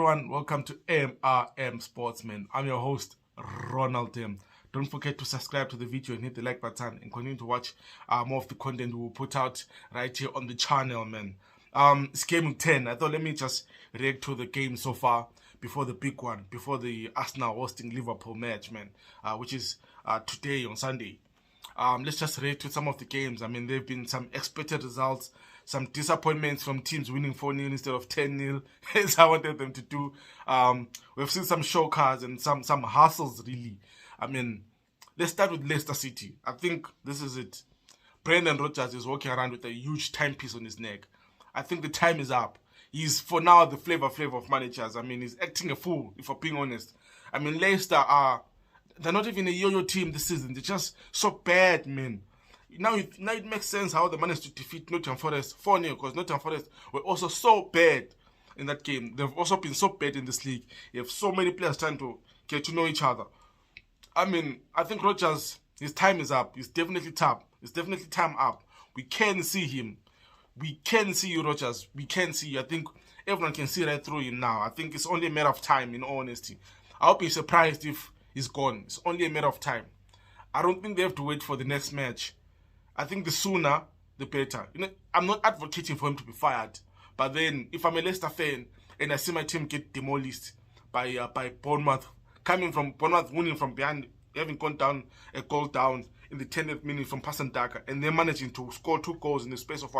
everyone, welcome to MRM Sportsman. I'm your host, Ronald M. Don't forget to subscribe to the video and hit the like button and continue to watch more of the content we will put out right here on the channel, man. It's game 10. I thought let me just react to the game so far before the big one, before the Arsenal hosting Liverpool match, man, which is today on Sunday. Let's just react to some of the games. I mean, there have been some expected results, some disappointments from teams winning 4-0 instead of 10-0, as I wanted them to do. We've seen some showcards and some hustles, really. I mean, let's start with Leicester City. I think this is it. Brendan Rodgers is walking around with a huge timepiece on his neck. I think the time is up. He's, for now, the flavor of managers. I mean, he's acting a fool, if I'm being honest. I mean, Leicester they're not even a yo-yo team this season. They're just so bad, man. Now it makes sense how they managed to defeat Nottingham Forest 4-0, because Nottingham Forest were also so bad in that game. They've also been so bad in this league. You have so many players trying to get to know each other. I mean, I think Rodgers, his time is up. It's definitely time. It's definitely time up. We can see him. We can see you, Rodgers. We can see you. I think everyone can see right through him now. I think it's only a matter of time, in all honesty. I hope he's surprised if he's gone. It's only a matter of time. I don't think they have to wait for the next match. I think the sooner, the better. You know, I'm not advocating for him to be fired. But then, if I'm a Leicester fan and I see my team get demolished by Bournemouth, coming from Bournemouth winning from behind, having gone down a goal down in the 10th minute from Passan Daka, and they're managing to score 2 goals in the space of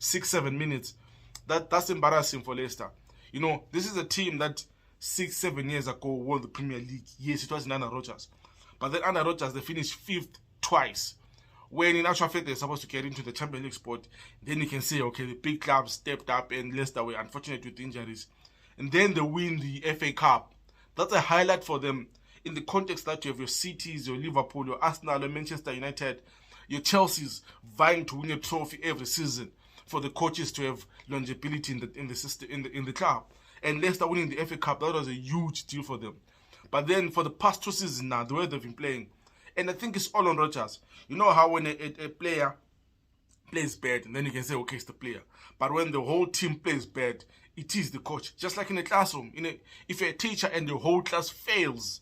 6-7 minutes. That's embarrassing for Leicester. You know, this is a team that 6-7 years ago won the Premier League. Yes, it was under Rodgers. But then under Rodgers, they finished 5th twice. When in actual fact they're supposed to get into the Champions League spot, then you can say, okay, the big clubs stepped up and Leicester were unfortunate with injuries. And then they win the FA Cup. That's a highlight for them in the context that you have your Cities, your Liverpool, your Arsenal, your Manchester United, your Chelsea's vying to win a trophy every season for the coaches to have longevity in the system, in the club. And Leicester winning the FA Cup, that was a huge deal for them. But then for the past 2 seasons now, the way they've been playing, and I think it's all on Rodgers. You know how when a player plays bad, and then you can say, okay, it's the player. But when the whole team plays bad, it is the coach. Just like in a classroom. If you're a teacher and the whole class fails,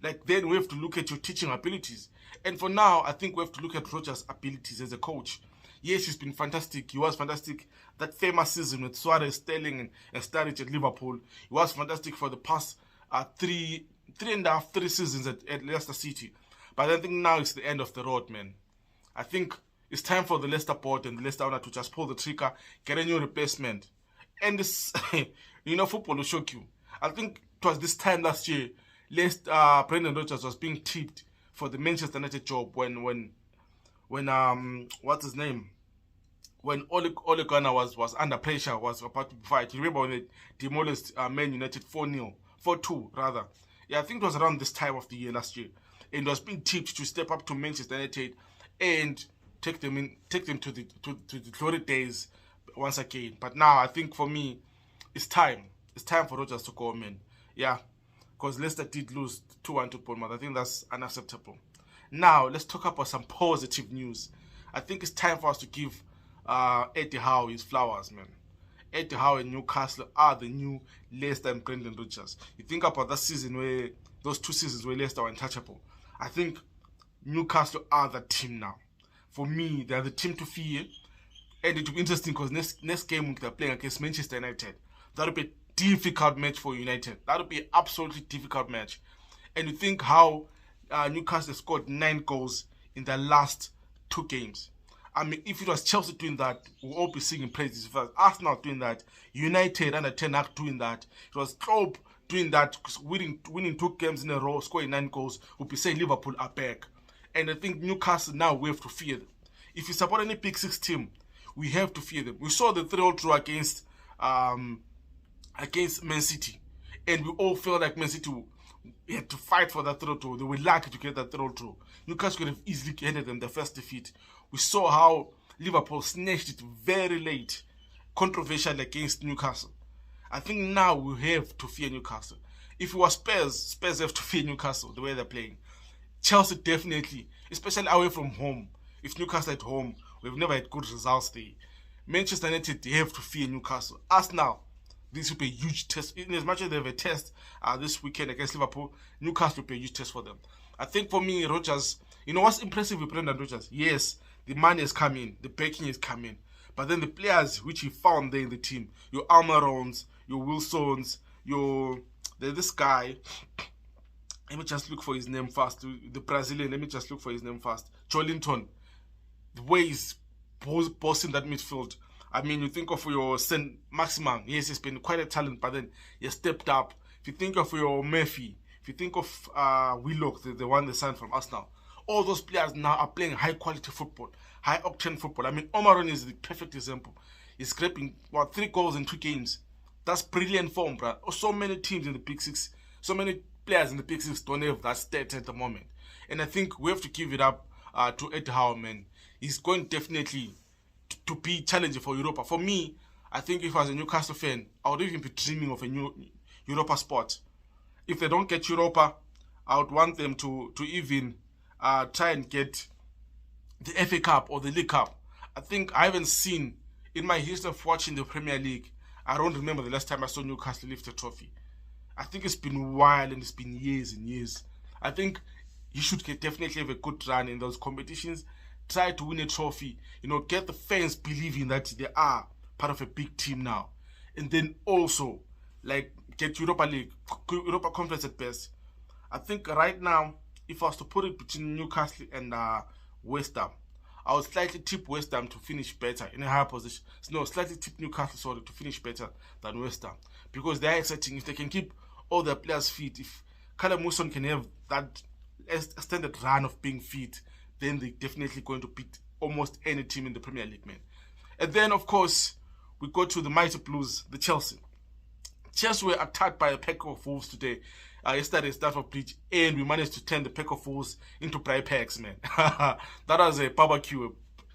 like then we have to look at your teaching abilities. And for now, I think we have to look at Rodgers' abilities as a coach. Yes, he's been fantastic. He was fantastic that famous season with Suarez, Sterling, and Sturridge at Liverpool. He was fantastic for the past 3 seasons at Leicester City. But I think now it's the end of the road, man. I think it's time for the Leicester board and the Leicester owner to just pull the trigger, get a new replacement. And this, football will shock you. I think it was this time last year, Brendan Rodgers was being tipped for the Manchester United job when what's his name? When Ole Gunnar was under pressure, was about to fight. You remember when they demolished Man United 4-2 rather. Yeah, I think it was around this time of the year last year. And was being tipped to step up to Manchester United and take them to the glory days once again. But now I think for me, it's time. It's time for Rodgers to go, man. Yeah, because Leicester did lose 2-1 to Bournemouth. I think that's unacceptable. Now let's talk about some positive news. I think it's time for us to give Eddie Howe his flowers, man. Eddie Howe and Newcastle are the new Leicester and Brendan Rodgers. You think about that season those 2 seasons where Leicester were untouchable. I think Newcastle are the team now. For me, they're the team to fear. And it will be interesting because next game they're playing against Manchester United. That'll be a difficult match for United. That'll be an absolutely difficult match. And you think how Newcastle scored 9 goals in their last 2 games. I mean, if it was Chelsea doing that, we'll all be singing praises. If it was Arsenal doing that, United under Ten Hag doing that, it was Klopp doing that, winning 2 games in a row, scoring 9 goals, we'll be saying Liverpool are back. And I think Newcastle now we have to fear them. If you support any Big 6 team, we have to fear them. We saw the 3-0 draw against Man City, and we all felt like Man City had to fight for that 3-0 draw. They were lucky to get that 3-0 draw. Newcastle could have easily handed them their first defeat. We saw how Liverpool snatched it very late, controversial against Newcastle. I think now we have to fear Newcastle. If it was Spurs have to fear Newcastle the way they're playing. Chelsea definitely, especially away from home. If Newcastle at home, we've never had good results there. Manchester United, they have to fear Newcastle. Arsenal, this will be a huge test. In as much as they have a test this weekend against Liverpool, Newcastle will be a huge test for them. I think for me, Rodgers, you know what's impressive with Brendan Rodgers? Yes, the money is coming, the backing is coming, but then the players which he found there in the team, your Almirons, your Wilsons, there's this guy, let me just look for his name fast, the Brazilian, let me just look for his name fast, Joelinton, the way he's bossing that midfield. I mean, you think of your Saint Maximin, yes, he's been quite a talent, but then he stepped up. If you think of your Murphy, if you think of Willock, the one they signed from Arsenal, all those players now are playing high quality football, high octane football. I mean, Omaron is the perfect example. He's scraping 3 goals in 2 games. That's brilliant form, bro. So many teams in the Big Six, so many players in the Big Six don't have that stat at the moment. And I think we have to give it up to Ed Howe, man. He's going definitely to be challenging for Europa. For me, I think if I was a Newcastle fan, I would even be dreaming of a new Europa spot. If they don't get Europa, I would want them to even try and get the FA Cup or the League Cup. I think I haven't seen, in my history of watching the Premier League, I don't remember the last time I saw Newcastle lift a trophy. I think it's been a while and it's been years and years. I think you should definitely have a good run in those competitions. Try to win a trophy, get the fans believing that they are part of a big team now. And then also, get Europa League, Europa Conference at best. I think right now, if I was to put it between Newcastle and West Ham, I would slightly tip West Ham to finish better in a higher position. No, slightly tip Newcastle, to finish better than West Ham. Because they are exciting. If they can keep all their players fit, if Callum Wilson can have that extended run of being fit, then they're definitely going to beat almost any team in the Premier League, man. And then, of course, we go to the mighty Blues, the Chelsea. Chelsea were attacked by a pack of wolves today, yesterday at Stamford Bridge, and we managed to turn the pack of wolves into braai packs, man. That was a barbecue,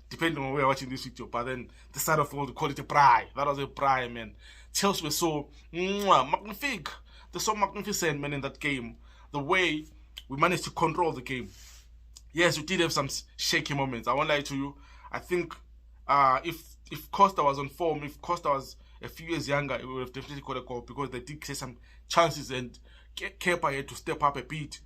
depending on where you're watching this video, but then the side of the world, they call it a braai. That was a braai, man. Chelsea were so magnifique. They're so magnificent, man, in that game. The way we managed to control the game. Yes, we did have some shaky moments. I won't lie to you. I think if Costa was on form, if Costa was a few years younger, it would have definitely got a goal because they did create some chances and Kepa had to step up a bit.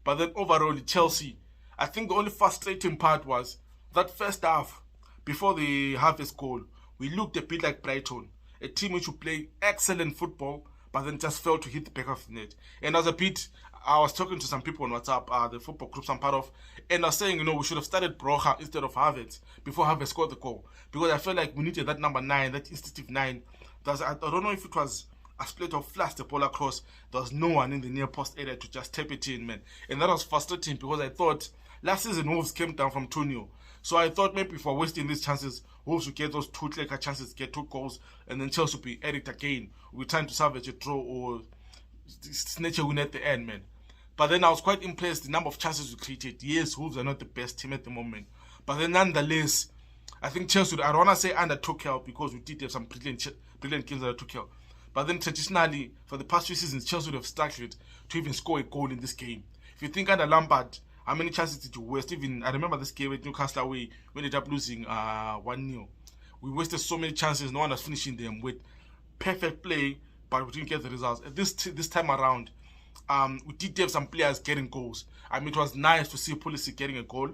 But then overall, Chelsea, I think the only frustrating part was that first half, before the Harvest goal, we looked a bit like Brighton, a team which would play excellent football, but then just failed to hit the back of the net. And I was talking to some people on WhatsApp, the football groups I'm part of, and I was saying, we should have started Broja instead of Havertz before Havertz scored the goal. Because I felt like we needed that number 9, that instinctive 9. I don't know if it was a split or flash the ball across. There was no one in the near post area to just tap it in, man. And that was frustrating because I thought last season Wolves came down from 2-0. So I thought maybe if we're wasting these chances, Wolves would get those 2 clear chances, get 2 goals, and then Chelsea would be at it again. We're trying to salvage a draw or snatch a win at the end, man. But then I was quite impressed the number of chances we created. Yes, Wolves are not the best team at the moment. But then nonetheless, I think Chelsea, I don't want to say under Tuchel because we did have some brilliant games under Tuchel. But then traditionally, for the past few seasons, Chelsea would have struggled to even score a goal in this game. If you think under Lampard, how many chances did you waste? Even, I remember this game at Newcastle away, we ended up losing 1-0. We wasted so many chances, no one was finishing them with perfect play, but we didn't get the results. This time around, we did have some players getting goals. I mean, it was nice to see Pulisic getting a goal.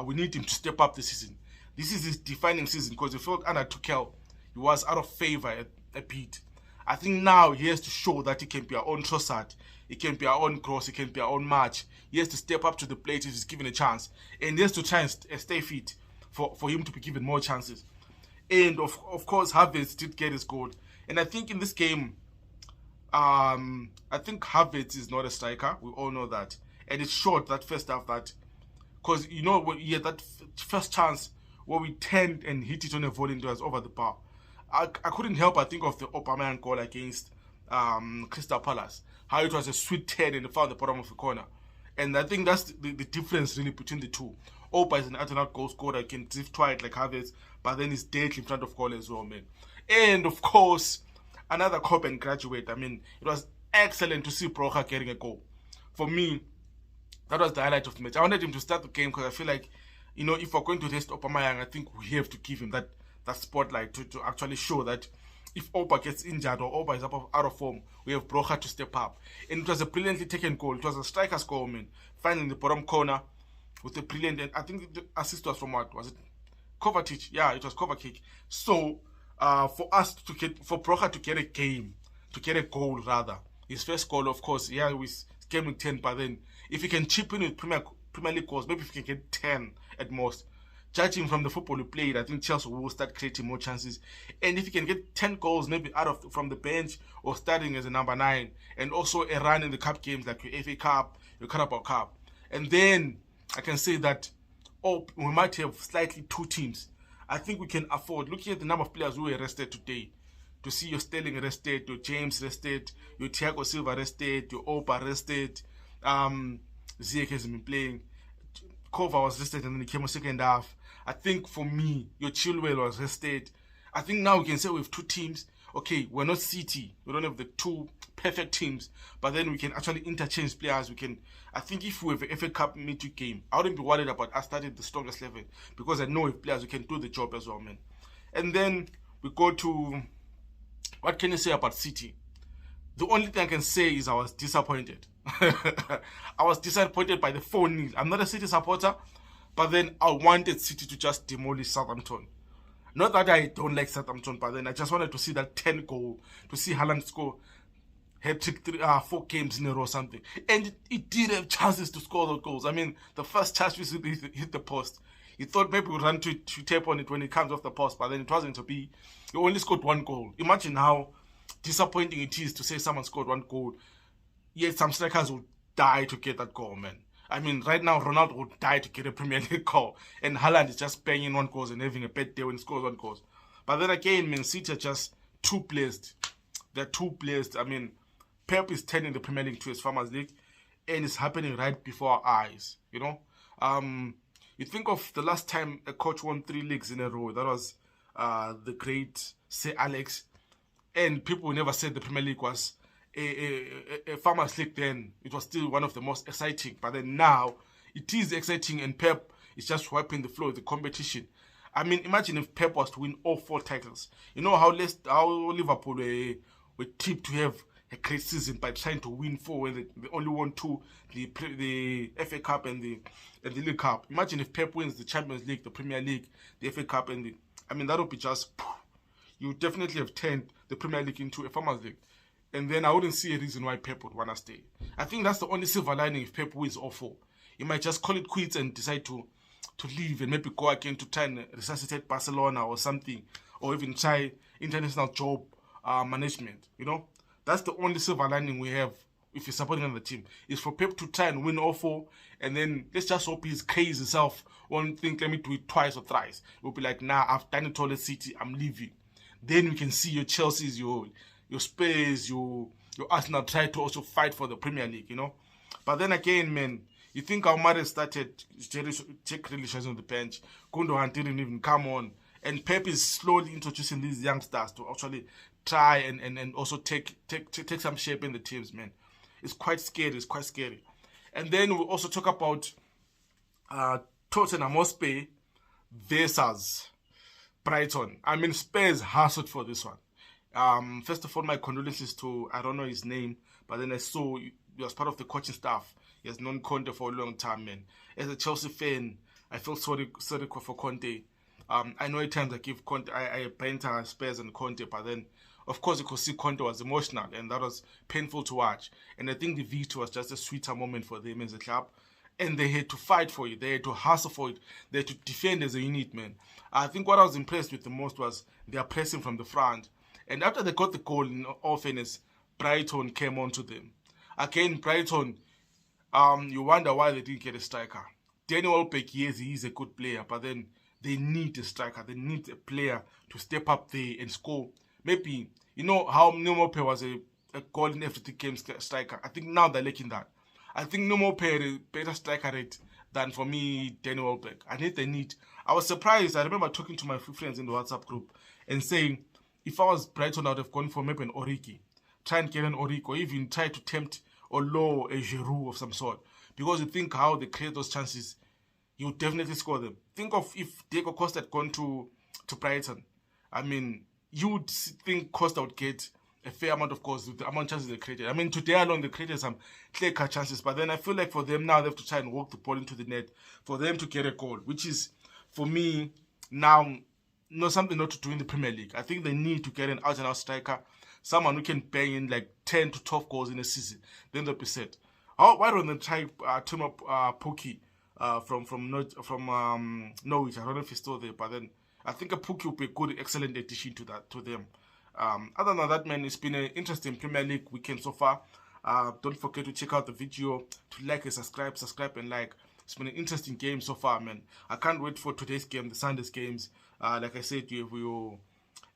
We need him to step up this season. This is his defining season because we felt under Tuchel, he was out of favour a bit. I think now he has to show that he can be our own Trossard, he can be our own Kroos, he can be our own March. He has to step up to the plate if he's given a chance. And he has to try and stay fit for him to be given more chances. And of course, Havertz did get his goal. And I think in this game, I think Havertz is not a striker. We all know that. And it showed that first half that, because when he had that first chance where we turned and hit it on a volley and it was over the bar. I couldn't help but think of the Aubameyang goal against Crystal Palace. How it was a sweet turn and it found the bottom of the corner. And I think that's the difference really between the two. Oba is an out-and-out goal scorer, can drift wide like Havertz, but then he's dead in front of goal as well, man. And of course, another Copen graduate. I mean, it was excellent to see Broja getting a goal. For me, that was the highlight of the match. I wanted him to start the game because I feel like, if we're going to test Aubameyang, I think we have to give him that spotlight to actually show that if Oba gets injured or Oba is out of form, we have Brocha to step up. And it was a brilliantly taken goal. It was a striker's goal, man. Finding the bottom corner with a brilliant, and I think the assist was from what? Was it Kovacic? Yeah, it was Kovacic. So, for us to get, for Brocha to get a goal rather, his first goal, of course, yeah, with game with 10, but then if he can chip in with Premier League goals, maybe if he can get 10 at most. Judging from the football he played, I think Chelsea will start creating more chances. And if he can get 10 goals, maybe from the bench or starting as a number 9, and also a run in the cup games like your FA Cup, your Carabao Cup, and then I can say that we might have slightly 2 teams. I think we can afford, looking at the number of players who were rested today, to see your Sterling rested, your James rested, your Thiago Silva rested, your Oba rested, Ziyech has been playing, Kova was rested and then he came on second half. I think for me, your Chilwell was rested. I think now we can say we have 2 teams. Okay, we're not City. We don't have the 2 perfect teams. But then we can actually interchange players. I think if we have a FA Cup midweek game, I wouldn't be worried about us starting the strongest level. Because I know if players who can do the job as well, man. And then we go to, what can you say about City? The only thing I can say is I was disappointed. I was disappointed by the 4-0. I'm not a City supporter. But then I wanted City to just demolish Southampton. Not that I don't like Southampton, but then I just wanted to see that 10 goal, to see Haaland score hat-trick 4 games in a row or something. And it did have chances to score those goals. I mean, the first chance we hit the post. He thought maybe we'd run to tap on it when it comes off the post, but then it wasn't to be. He only scored 1 goal. Imagine how disappointing it is to say someone scored 1 goal. Yet some strikers will die to get that goal, man. I mean, right now, Ronaldo would die to get a Premier League goal. And Haaland is just banging 1 goal and having a bad day when he scores 1 goal. But then again, Man City are just too blessed. They're too blessed. I mean, Pep is turning the Premier League to his Farmers League. And it's happening right before our eyes, you know. You think of the last time a coach won 3 leagues in a row. That was the great Sir Alex. And people never said the Premier League was a Farmers League then. It was still one of the most exciting. But then now, it is exciting and Pep is just wiping the floor of the competition. I mean, imagine if Pep was to win all 4 titles. You know how Liverpool were tipped to have a great season by trying to win 4 when they only won 2, the FA Cup and the League Cup. Imagine if Pep wins the Champions League, the Premier League, the FA Cup, and I mean, that would be just, you would definitely have turned the Premier League into a Farmers League. And then I wouldn't see a reason why Pep would want to stay. I think that's the only silver lining if Pep wins all 4. He might just call it quits and decide to leave and maybe go again to try and resuscitate Barcelona or something. Or even try international job management, you know. That's the only silver lining we have if you're supporting another team. Is for Pep to try and win all 4. And then let's just hope his crazy self won't think, let me do it twice or thrice. It will be like, nah, I've done it all at City, I'm leaving. Then we can see your Chelsea's, your Spurs, your Arsenal try to also fight for the Premier League, you know. But then again, man, you think Almada started, Jack Grealish was on the bench, Gundogan didn't even come on, and Pep is slowly introducing these youngsters to actually try and also take some shape in the teams, man. It's quite scary, And then we also talk about Tottenham Hotspur versus Brighton. I mean, Spurs hustled for this one. First of all, my condolences to, I don't know his name, but then I saw he was part of the coaching staff. He has known Conte for a long time, man. As a Chelsea fan, I feel sorry for Conte. I know at times I give Conte, I banter Spurs and Conte, but then, of course, you could see Conte was emotional, and that was painful to watch. And I think the victory was just a sweeter moment for them as a club. And they had to fight for it. They had to hustle for it. They had to defend as a unit, man. I think what I was impressed with the most was their pressing from the front. And after they got the goal, in all fairness, Brighton came on to them. Again, Brighton, you wonder why they didn't get a striker. Danny Welbeck, yes, he is a good player, but then they need a striker. They need a player to step up there and score. Maybe, you know how Numope was a goal in every game striker. I think now they're lacking that. I think Numope had a better striker rate than, for me, Danny Welbeck. I was surprised. I remember talking to my few friends in the WhatsApp group and saying, if I was Brighton, I would have gone for maybe an Origi. Try and get an Origi, or even try to tempt or lure a Giroud of some sort. Because you think how they create those chances, you would definitely score them. Think of if Diego Costa had gone to Brighton. I mean, you would think Costa would get a fair amount of goals with the amount of chances they created. I mean, today alone they created some clear-cut chances, but then I feel like for them now they have to try and walk the ball into the net for them to get a goal, which is, for me, now something not to do in the Premier League. I think they need to get an out-and-out striker, someone who can bang in like 10 to 12 goals in a season. Then they'll be set. Why don't they try team up Pookie from Norwich? I don't know if he's still there, but then I think a Pookie would be a good, excellent addition to them. Other than that, man, it's been an interesting Premier League weekend so far. Don't forget to check out the video, to like and subscribe and like. It's been an interesting game so far, man. I can't wait for today's game, the Sunday's games. Like I said, you have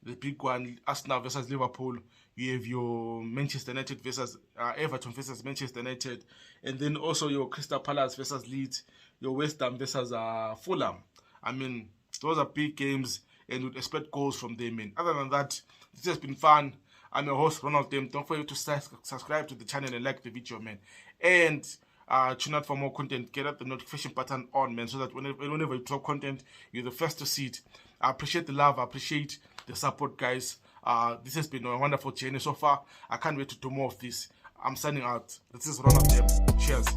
the big one, Arsenal versus Liverpool. You have your Manchester United versus Everton versus Manchester United, and then also your Crystal Palace versus Leeds, your West Ham versus Fulham. I mean, those are big games, and would expect goals from them, man. Other than that, this has been fun. I'm your host, Ronald. Don't forget to subscribe to the channel and like the video, man. And tune out for more content. Get up the notification button on, man, so that whenever you drop content, you're the first to see it. I appreciate the love. I appreciate the support, guys. This has been a wonderful journey so far. I can't wait to do more of this. I'm signing out. This is Ronald. Cheers.